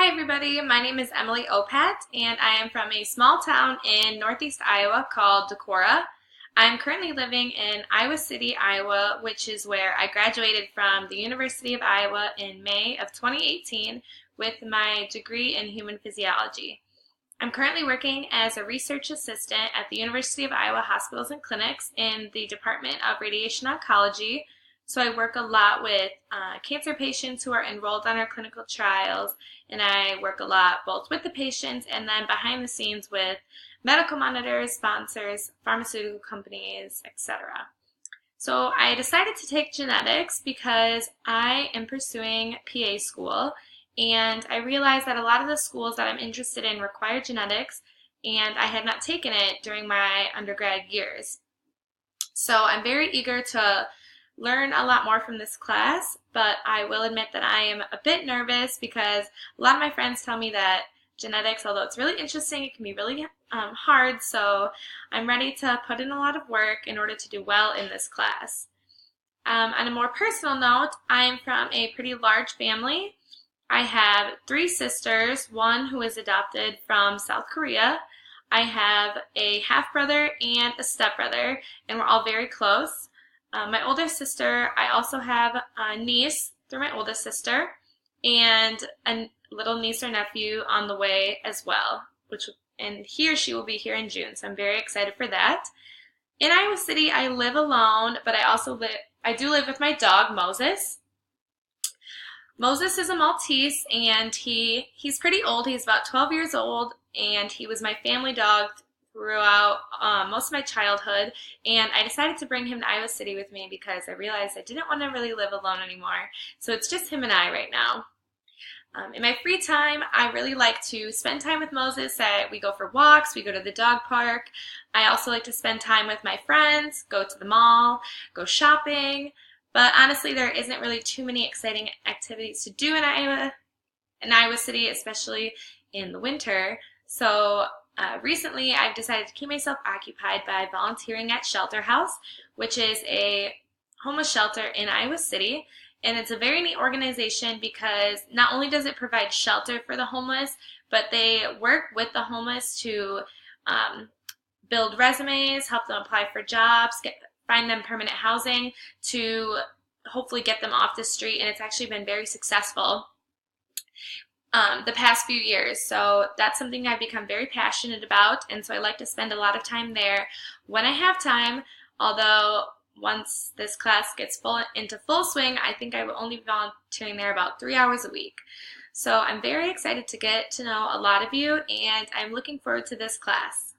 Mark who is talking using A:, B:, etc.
A: Hi everybody, my name is Emily Opat and I am from a small town in northeast Iowa called Decorah. I'm currently living in Iowa City, Iowa, which is where I graduated from the University of Iowa in May of 2018 with my degree in human physiology. I'm currently working as a research assistant at the University of Iowa Hospitals and Clinics in the Department of Radiation Oncology. So I work a lot with cancer patients who are enrolled on our clinical trials, and I work a lot both with the patients and then behind the scenes with medical monitors, sponsors, pharmaceutical companies, etc. So I decided to take genetics because I am pursuing PA school, and I realized that a lot of the schools that I'm interested in require genetics, and I had not taken it during my undergrad years. So I'm very eager to learn a lot more from this class, but I will admit that I am a bit nervous because a lot of my friends tell me that genetics, although it's really interesting, it can be really hard, so I'm ready to put in a lot of work in order to do well in this class. On a more personal note, I'm from a pretty large family. I have three sisters, one who is adopted from South Korea. I have a half-brother and a stepbrother, and we're all very close. My older sister, I also have a niece through my oldest sister, and a little niece or nephew on the way as well, and he or she will be here in June, so I'm very excited for that. In Iowa City, I live alone, but I do live with my dog, Moses. Moses is a Maltese, and he's pretty old. He's about 12 years old, and he was my family dog throughout most of my childhood, and I decided to bring him to Iowa City with me because I realized I didn't want to really live alone anymore. So it's just him and I right now. In my free time, I really like to spend time with Moses. We go for walks, we go to the dog park. I also like to spend time with my friends, go to the mall, go shopping. But honestly, there isn't really too many exciting activities to do in Iowa City, especially in the winter. So recently, I've decided to keep myself occupied by volunteering at Shelter House, which is a homeless shelter in Iowa City. And it's a very neat organization because not only does it provide shelter for the homeless, but they work with the homeless to build resumes, help them apply for jobs, find them permanent housing to hopefully get them off the street. And it's actually been very successful the past few years. So that's something I've become very passionate about, and so I like to spend a lot of time there when I have time, although once this class gets into full swing, I think I will only be volunteering there about 3 hours a week. So I'm very excited to get to know a lot of you, and I'm looking forward to this class.